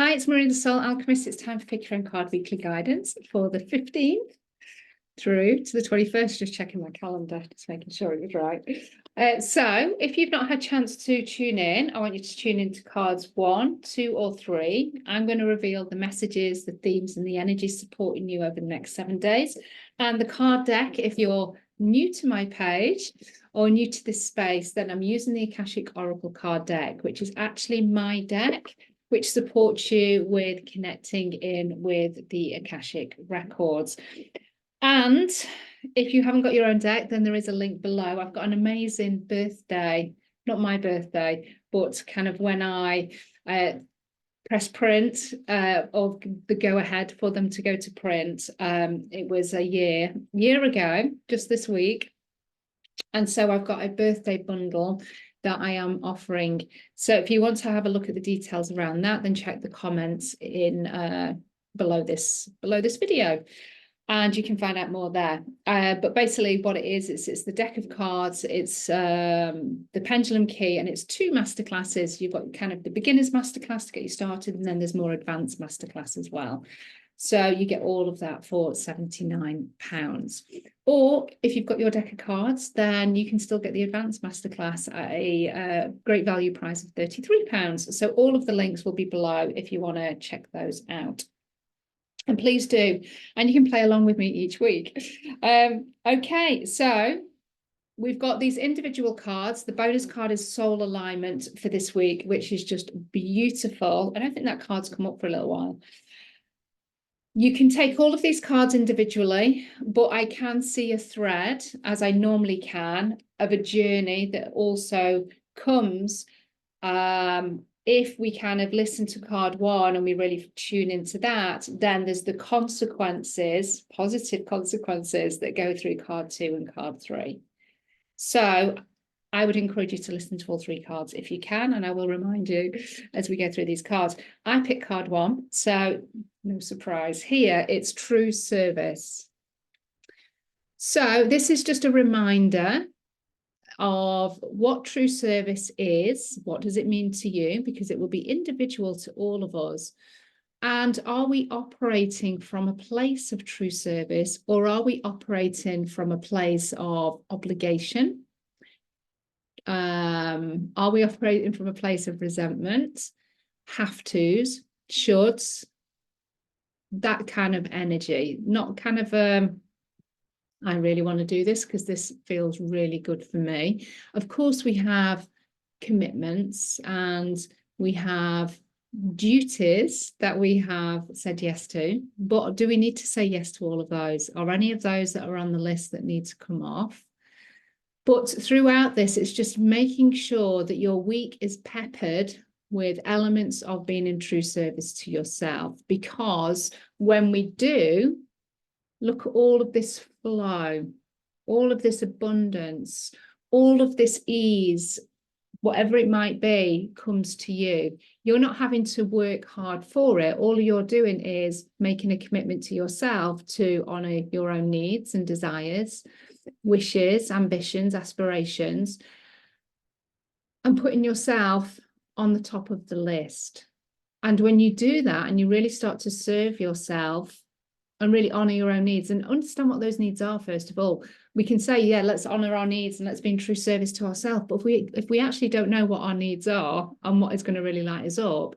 Hi, it's Marina, the Soul Alchemist. It's time for Pick Your Own Card Weekly Guidance for the 15th through to the 21st. Just checking my calendar, just making sure it was right. So if you've not had a chance to tune in, I want you to tune into cards 1, 2, or 3. I'm going to reveal the messages, the themes, and the energy supporting you over the next 7 days. And the card deck, if you're new to my page or new to this space, then I'm using the Akashic Oracle card deck, which is actually my deck, which supports you with connecting in with the Akashic records. And if you haven't got your own deck, then there is a link below. I've got an amazing birthday, not my birthday, but kind of when I press print of the go ahead for them to go to print. It was a year ago, just this week. And so I've got a birthday bundle that I am offering. So if you want to have a look at the details around that, then check the comments in below this video, and you can find out more there. But basically what it is, it's the deck of cards, it's the pendulum key, and it's 2 masterclasses. You've got kind of the beginner's masterclass to get you started, and then there's more advanced masterclass as well. So you get all of that for £79. Or if you've got your deck of cards, then you can still get the advanced masterclass at a great value price of £33. So all of the links will be below if you want to check those out. And please do. And you can play along with me each week. Okay, so we've got these individual cards. The bonus card is Soul Alignment for this week, which is just beautiful. I don't think that card's come up for a little while. You can take all of these cards individually, but I can see a thread, as I normally can, of a journey that also comes if we kind of listen to card 1 and we really tune into that. Then there's the consequences, positive consequences that go through card 2 and card 3. So I would encourage you to listen to all 3 cards if you can, and I will remind you as we go through these cards. I picked card 1, so no surprise here, it's true service. So this is just a reminder of what true service is. What does it mean to you? Because it will be individual to all of us. And are we operating from a place of true service, or are we operating from a place of obligation? Are we operating from a place of resentment, have tos, shoulds, that kind of energy? Not kind of I really want to do this because this feels really good for me. Of course, we have commitments and we have duties that we have said yes to, but do we need to say yes to all of those? Are any of those that are on the list that need to come off? But throughout this, it's just making sure that your week is peppered with elements of being in true service to yourself. Because when we do, look at all of this flow, all of this abundance, all of this ease, whatever it might be, comes to you. You're not having to work hard for it. All you're doing is making a commitment to yourself to honor your own needs and desires, wishes, ambitions, aspirations, and putting yourself on the top of the list. And when you do that and you really start to serve yourself and really honor your own needs and understand what those needs are, first of all, we can say, yeah, let's honor our needs and let's be in true service to ourselves. But if we actually don't know what our needs are and what is going to really light us up,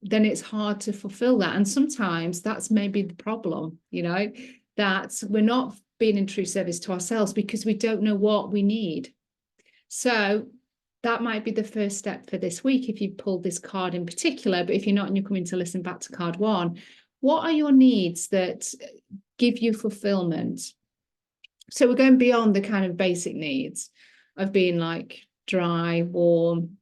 then it's hard to fulfill that. And sometimes that's maybe the problem, you know, that we're not being in true service to ourselves because we don't know what we need. So that might be the first step for this week if you pulled this card in particular. But if you're not and you're coming to listen back to card 1, what are your needs that give you fulfillment? So we're going beyond the kind of basic needs of being like dry, warm.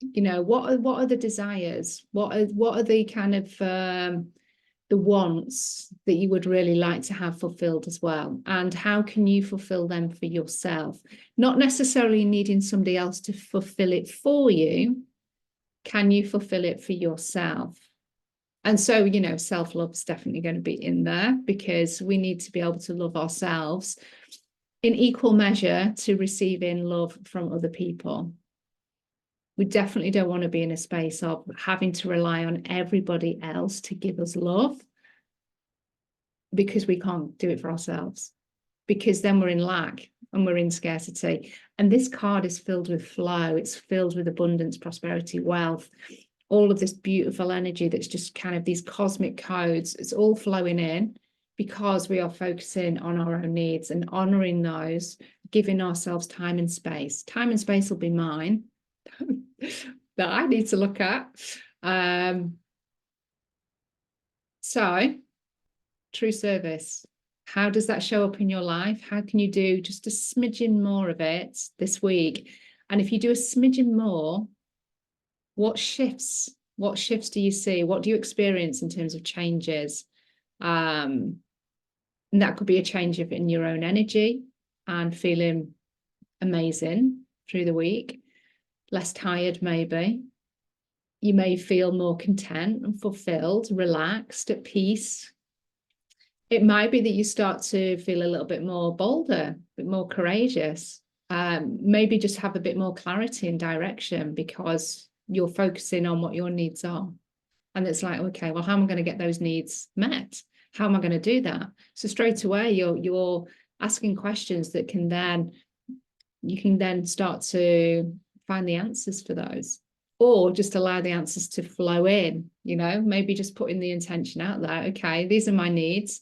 You know, what are the desires? What are the kind of the wants that you would really like to have fulfilled as well? And how can you fulfill them for yourself? Not necessarily needing somebody else to fulfill it for you. Can you fulfill it for yourself? And so, you know, self-love is definitely going to be in there, because we need to be able to love ourselves in equal measure to receiving love from other people. We definitely don't want to be in a space of having to rely on everybody else to give us love, because we can't do it for ourselves, because then we're in lack and we're in scarcity. And this card is filled with flow. It's filled with abundance, prosperity, wealth, all of this beautiful energy that's just kind of these cosmic codes. It's all flowing in because we are focusing on our own needs and honoring those, giving ourselves time and space. Time and space will be mine that I need to look at. So, true service. How does that show up in your life? How can you do just a smidgen more of it this week? And if you do a smidgen more, what shifts do you see? What do you experience in terms of changes? And that could be a change in your own energy and feeling amazing through the week, less tired maybe. You may feel more content and fulfilled, relaxed, at peace. It might be that you start to feel a little bit more bolder, a bit more courageous, maybe just have a bit more clarity and direction because you're focusing on what your needs are. And it's like, okay, well, how am I going to get those needs met? How am I going to do that? So straight away, you're asking questions that you can then start to find the answers for those, or just allow the answers to flow in, maybe just putting the intention out there. Okay, these are my needs.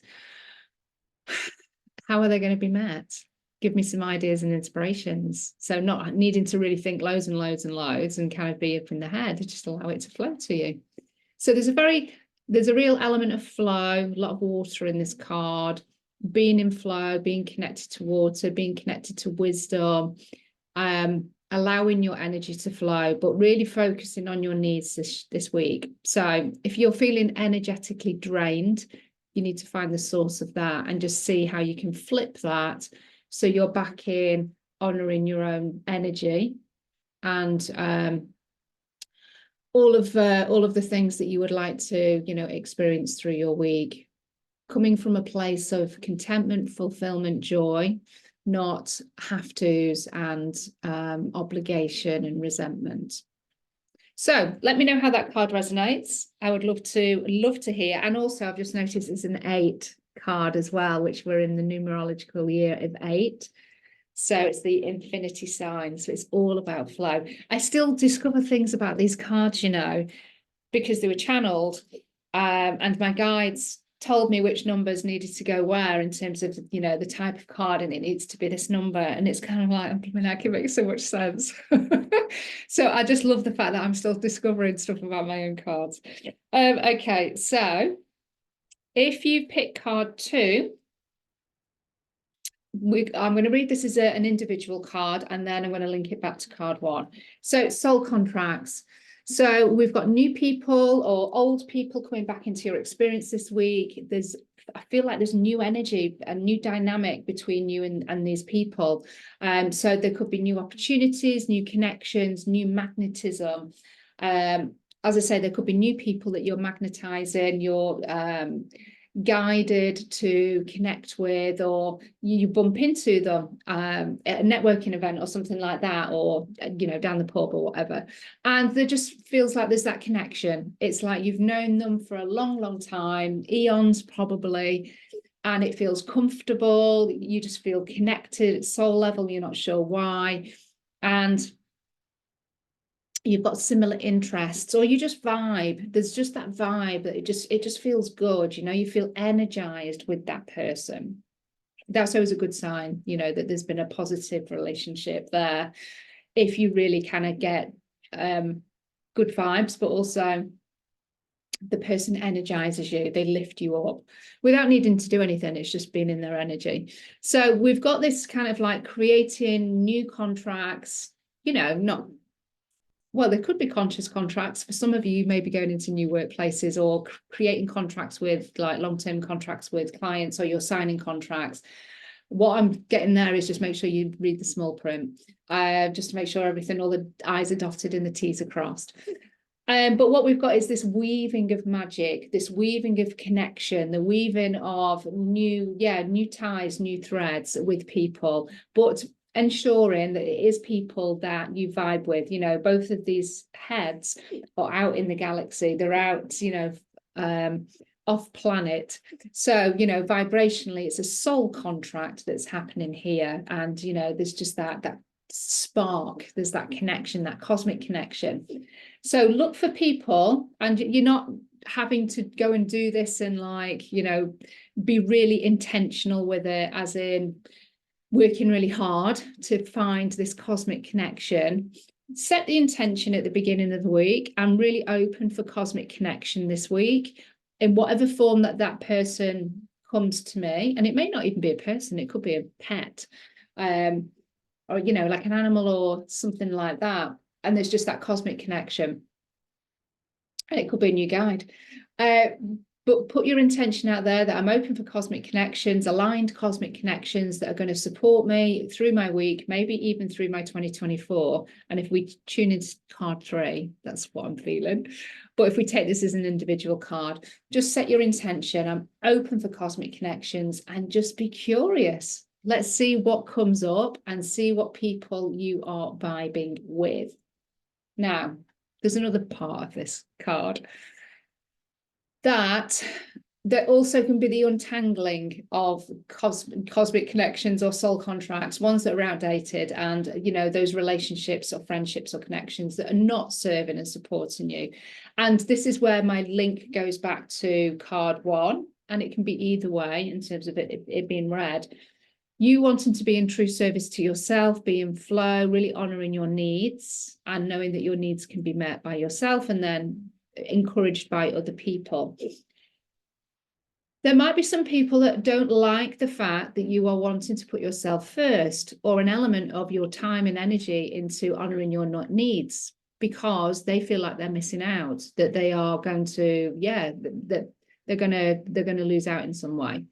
How are they going to be met? Give me some ideas and inspirations. So not needing to really think loads and loads and loads and kind of be up in the head, just allow it to flow to you. So there's a real element of flow, a lot of water in this card, being in flow, being connected to water, being connected to wisdom, allowing your energy to flow, but really focusing on your needs this week. So if you're feeling energetically drained, you need to find the source of that and just see how you can flip that so you're back in honoring your own energy and all of the things that you would like to experience through your week, coming from a place of contentment, fulfillment, joy, not have tos and obligation and resentment. So let me know how that card resonates. I would love to hear. And also I've just noticed it's an 8 card as well, which we're in the numerological year of 8. So it's the infinity sign. So it's all about flow. I still discover things about these cards, because they were channeled, and my guides told me which numbers needed to go where in terms of, the type of card, and it needs to be this number. And it's kind of like, it makes so much sense. So I just love the fact that I'm still discovering stuff about my own cards. Okay, so if you pick card 2, I'm going to read this as an individual card, and then I'm going to link it back to card 1. So soul contracts. So we've got new people or old people coming back into your experience this week. I feel like there's new energy, a new dynamic between you and these people. So there could be new opportunities, new connections, new magnetism. As I say, there could be new people that you're magnetizing, you're guided to connect with, or you bump into them at a networking event or something like that, or down the pub or whatever, and there just feels like there's that connection. It's like you've known them for a long time, eons probably, and it feels comfortable. You just feel connected at soul level. You're not sure why, and you've got similar interests, or you just vibe. There's just that vibe that it just feels good. You feel energized with that person. That's always a good sign, that there's been a positive relationship there. If you really kind of get good vibes, but also the person energizes you, they lift you up without needing to do anything. It's just being in their energy. So we've got this kind of like creating new contracts, there could be conscious contracts. For some of you may be going into new workplaces or creating contracts with like long-term contracts with clients, or you're signing contracts. What I'm getting there is just make sure you read the small print, just to make sure everything, all the I's are dotted and the T's are crossed. But what we've got is this weaving of magic, this weaving of connection, the weaving of new ties, new threads with people. But ensuring that it is people that you vibe with. You know, both of these heads are out in the galaxy. They're out, you know, off planet. So, you know, vibrationally, it's a soul contract that's happening here. And, you know, there's just that spark, there's that connection, that cosmic connection. So look for people, and you're not having to go and do this and, like, you know, be really intentional with it, as in working really hard to find this cosmic connection. Set the intention at the beginning of the week. I'm really open for cosmic connection this week, in whatever form that person comes to me. And it may not even be a person, it could be a pet, or, you know, like an animal or something like that. And there's just that cosmic connection. And it could be a new guide. But put your intention out there that I'm open for cosmic connections, aligned cosmic connections that are going to support me through my week, maybe even through my 2024. And if we tune into card 3, that's what I'm feeling. But if we take this as an individual card, just set your intention. I'm open for cosmic connections, and just be curious. Let's see what comes up and see what people you are vibing with. Now, there's another part of this card that also can be the untangling of cosmic connections or soul contracts, ones that are outdated, and, you know, those relationships or friendships or connections that are not serving and supporting you. And this is where my link goes back to card 1, and it can be either way in terms of it being read. You wanting to be in true service to yourself, be in flow, really honouring your needs, and knowing that your needs can be met by yourself and then encouraged by other people. There might be some people that don't like the fact that you are wanting to put yourself first, or an element of your time and energy into honouring your needs, because they feel like they're missing out, that they are going to, that they're going to lose out in some way.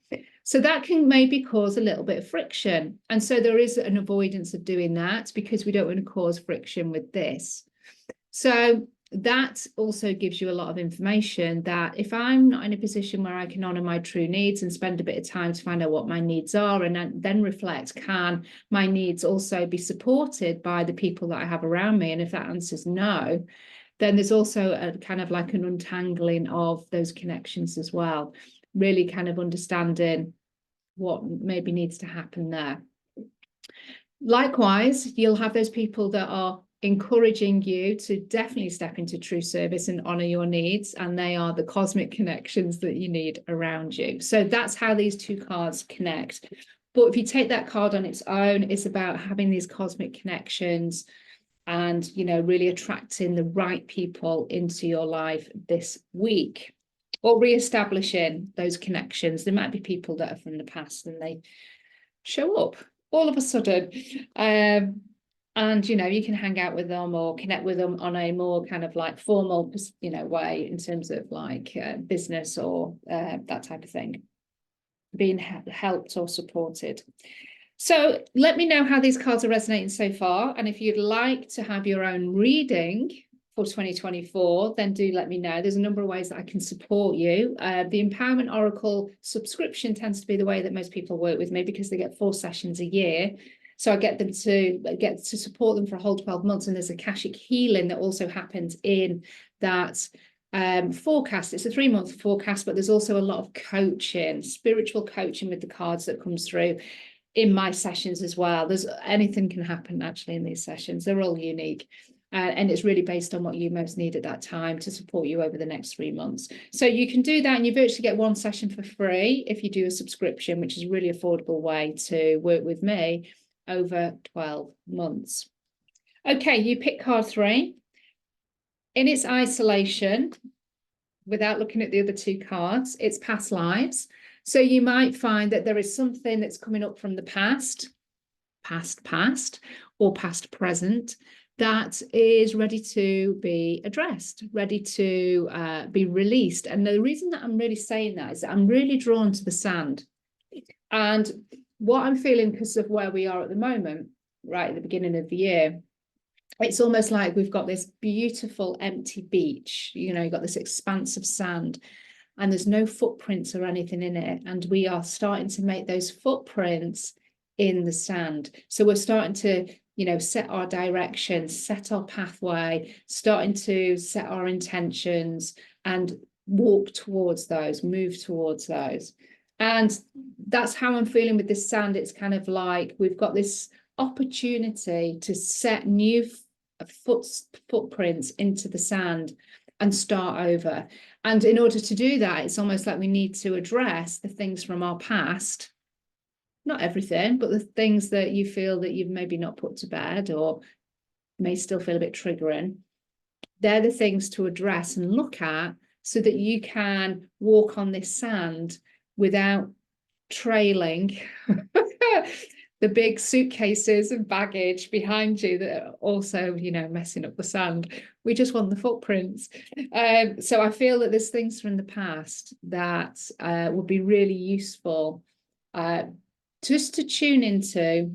So that can maybe cause a little bit of friction. And so there is an avoidance of doing that, because we don't want to cause friction with this. So that also gives you a lot of information that if I'm not in a position where I can honour my true needs and spend a bit of time to find out what my needs are, and then reflect, can my needs also be supported by the people that I have around me? And if that answer's no, then there's also a kind of like an untangling of those connections as well, really kind of understanding what maybe needs to happen there. Likewise, you'll have those people that are encouraging you to definitely step into true service and honor your needs, and they are the cosmic connections that you need around you. So that's how these two cards connect. But if you take that card on its own, it's about having these cosmic connections and, you know, really attracting the right people into your life this week, or re-establishing those connections. There might be people that are from the past and they show up all of a sudden, and, you know, you can hang out with them or connect with them on a more kind of like formal, you know, way, in terms of like business or that type of thing, being helped or supported. So let me know how these cards are resonating so far. And if you'd like to have your own reading for 2024, then do let me know. There's a number of ways that I can support you. The Empowerment Oracle subscription tends to be the way that most people work with me, because they get 4 sessions a year. So I get to support them for a whole 12 months. And there's AKASHIC healing that also happens in that forecast. It's a 3-month forecast, but there's also a lot of coaching, spiritual coaching with the cards that comes through in my sessions as well. There's anything can happen actually in these sessions. They're all unique. And it's really based on what you most need at that time to support you over the next 3 months. So you can do that, and you virtually get 1 session for free if you do a subscription, which is a really affordable way to work with me over 12 months. Okay, you pick card 3. In its isolation, without looking at the other 2 cards, it's past lives. So you might find that there is something that's coming up from the past, or past present, that is ready to be addressed, ready to be released. And the reason that I'm really saying that is that I'm really drawn to the sand. And what I'm feeling, because of where we are at the moment, right at the beginning of the year, it's almost like we've got this beautiful empty beach. You know, you've got this expanse of sand, and there's no footprints or anything in it. And we are starting to make those footprints in the sand. So we're starting to, set our direction, set our pathway, starting to set our intentions and walk towards those, move towards those. And that's how I'm feeling with this sand. It's kind of like we've got this opportunity to set new footprints into the sand and start over. And in order to do that, it's almost like we need to address the things from our past. Not everything, but the things that you feel that you've maybe not put to bed or may still feel a bit triggering. They're the things to address and look at so that you can walk on this sand without trailing the big suitcases and baggage behind you that are also, messing up the sand. We just want the footprints. So I feel that there's things from the past that would be really useful just to tune into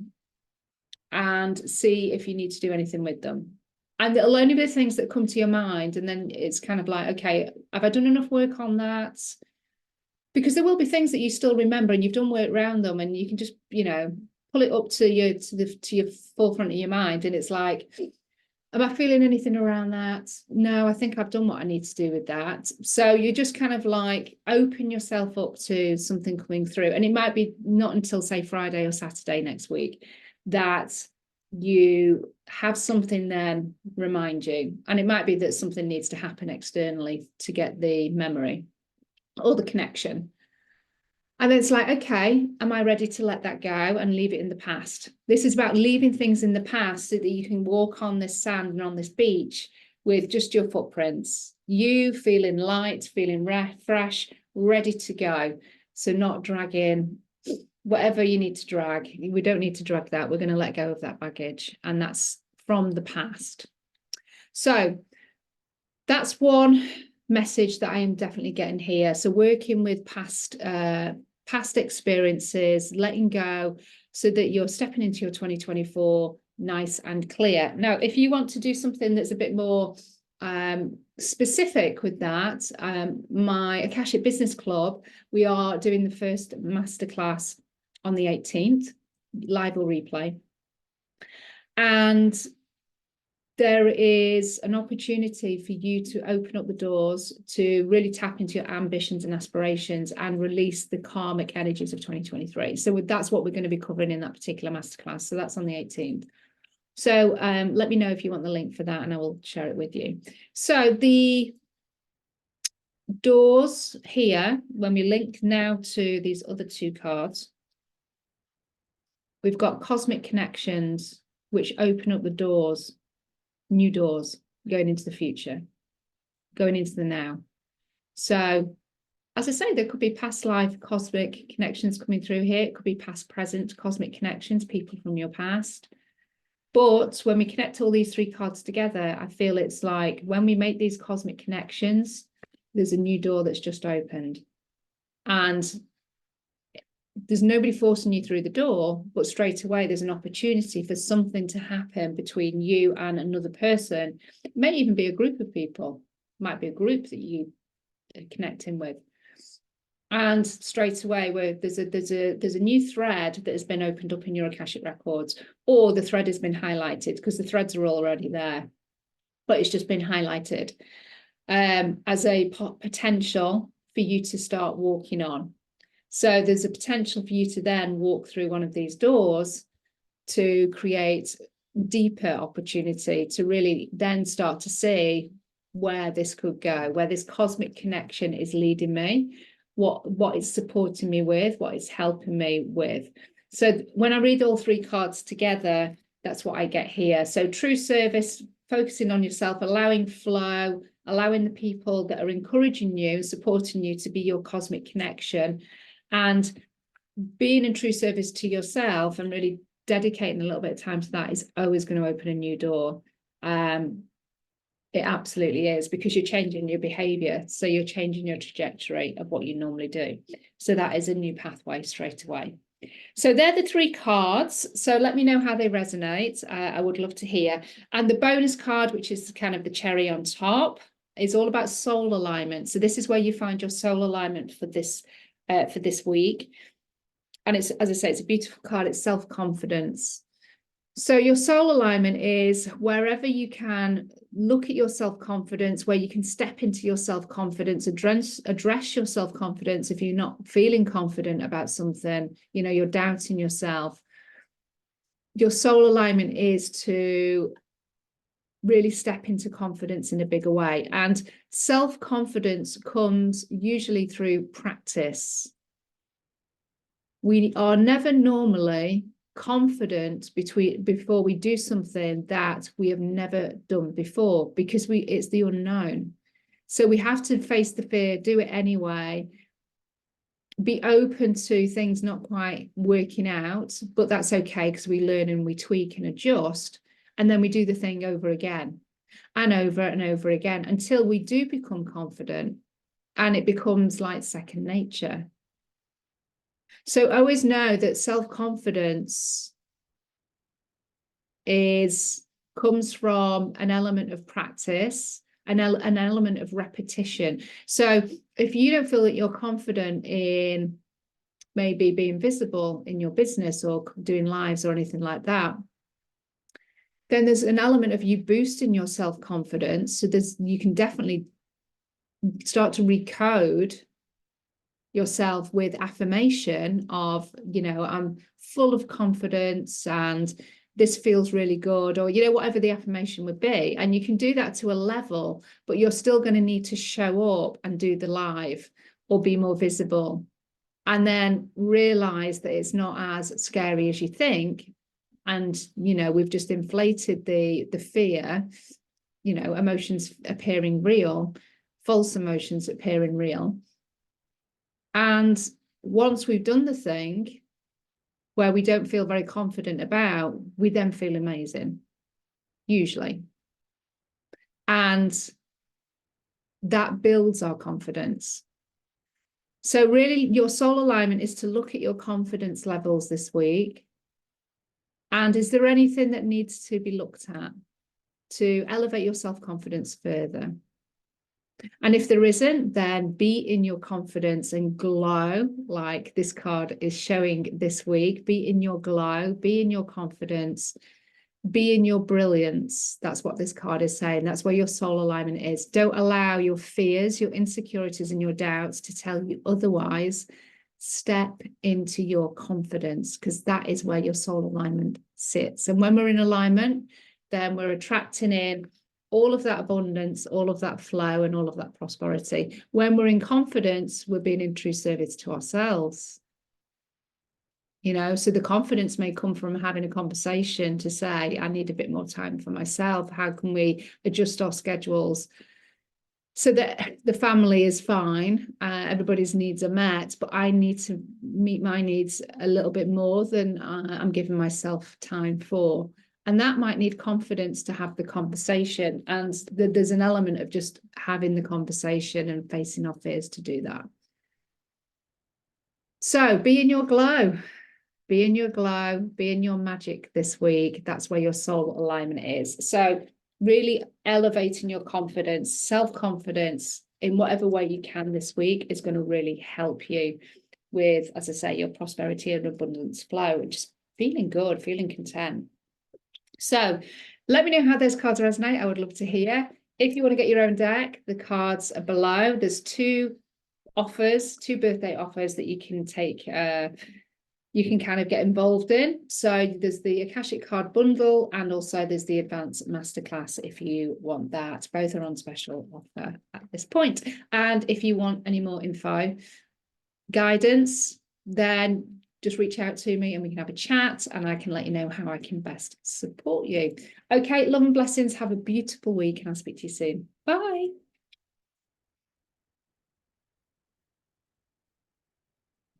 and see if you need to do anything with them. And it'll only be the things that come to your mind. And then it's kind of like, okay, have I done enough work on that? Because there will be things that you still remember and you've done work around them, and you can just, pull it up to your forefront of your mind. And it's like, am I feeling anything around that? No, I think I've done what I need to do with that. So you just kind of like open yourself up to something coming through. And it might be not until, say, Friday or Saturday next week that you have something then remind you. And it might be that something needs to happen externally to get the memory or the connection. And then it's like, okay, am I ready to let that go and leave it in the past? This is about leaving things in the past so that you can walk on this sand and on this beach with just your footprints, you feeling light, feeling fresh, ready to go. So not dragging whatever you need to drag. We don't need to drag that. We're going to let go of that baggage. And that's from the past. So that's one message that I am definitely getting here. So working with past experiences, letting go so that you're stepping into your 2024 nice and clear. Now, if you want to do something that's a bit more specific with that, my Akashic Business Club, we are doing the first masterclass on the 18th, live or replay. And there is an opportunity for you to open up the doors to really tap into your ambitions and aspirations and release the karmic energies of 2023. So that's what we're going to be covering in that particular masterclass. So that's on the 18th. So let me know if you want the link for that and I will share it with you. So the doors here, when we link now to these other two cards, we've got cosmic connections, which open up the doors. New doors going into the future, going into the now. So, as I say, there could be past life cosmic connections coming through here. It could be past present cosmic connections, people from your past. But when we connect all these three cards together, I feel it's like when we make these cosmic connections, there's a new door that's just opened. And there's nobody forcing you through the door, but straight away there's an opportunity for something to happen between you and another person. It may even be a group of people. It might be a group that you are connecting with. And straight away, where there's a new thread that has been opened up in your Akashic records, or the thread has been highlighted because the threads are already there, but it's just been highlighted as a potential for you to start walking on. So there's a potential for you to then walk through one of these doors to create deeper opportunity to really then start to see where this could go, where this cosmic connection is leading me, what it's supporting me with, what it's helping me with. So when I read all three cards together, that's what I get here. So true service, focusing on yourself, allowing flow, allowing the people that are encouraging you, supporting you to be your cosmic connection, and being in true service to yourself and really dedicating a little bit of time to that is always going to open a new door. It absolutely is, because you're changing your behavior. So you're changing your trajectory of what you normally do. So that is a new pathway straight away. So they're the three cards. So let me know how they resonate. I would love to hear. And the bonus card, which is kind of the cherry on top, is all about soul alignment. So this is where you find your soul alignment for this week. And it's, as I say, it's a beautiful card. It's self-confidence. So your soul alignment is wherever you can look at your self-confidence, where you can step into your self-confidence, address your self-confidence. If you're not feeling confident about something, you know, you're doubting yourself. Your soul alignment is to really step into confidence in a bigger way. And self-confidence comes usually through practice. We are never normally confident before we do something that we have never done before, because it's the unknown. So we have to face the fear, do it anyway, be open to things not quite working out, but that's okay, because we learn and we tweak and adjust, and then we do the thing over again and over again until we do become confident and it becomes like second nature. So always know that self-confidence comes from an element of practice, an element of repetition. So if you don't feel that you're confident in maybe being visible in your business or doing lives or anything like that, then there's an element of you boosting your self-confidence. So you can definitely start to recode yourself with affirmation of, you know, I'm full of confidence and this feels really good, or, you know, whatever the affirmation would be. And you can do that to a level, but you're still going to need to show up and do the live or be more visible, and then realize that it's not as scary as you think. And, you know, we've just inflated the fear, you know, emotions appearing real, false emotions appearing real. And once we've done the thing where we don't feel very confident about, we then feel amazing, usually. And that builds our confidence. So really, your soul alignment is to look at your confidence levels this week. And is there anything that needs to be looked at to elevate your self-confidence further? And if there isn't, then be in your confidence and glow, like this card is showing this week. Be in your glow, be in your confidence, be in your brilliance. That's what this card is saying. That's where your soul alignment is. Don't allow your fears, your insecurities, and your doubts to tell you otherwise. Step into your confidence, because that is where your soul alignment sits. And when we're in alignment, then we're attracting in all of that abundance, all of that flow, and all of that prosperity. When we're in confidence, we're being in true service to ourselves. You know, so the confidence may come from having a conversation to say, I need a bit more time for myself. How can we adjust our schedules so that the family is fine, everybody's needs are met, but I need to meet my needs a little bit more than I'm giving myself time for. And that might need confidence to have the conversation. And there's an element of just having the conversation and facing our fears to do that. So be in your glow. Be in your glow, be in your magic this week. That's where your soul alignment is. So really elevating your confidence, self-confidence in whatever way you can this week is going to really help you with, as I say, your prosperity and abundance flow, and just feeling good, feeling content. So let me know how those cards resonate. I would love to hear. If you want to get your own deck, the cards are below. There's two birthday offers that you can take, you can kind of get involved in. So there's the Akashic card bundle, and also there's the advanced masterclass if you want that. Both are on special offer at this point. And if you want any more info, guidance, then just reach out to me and we can have a chat and I can let you know how I can best support you. Okay, love and blessings. Have a beautiful week and I'll speak to you soon. Bye.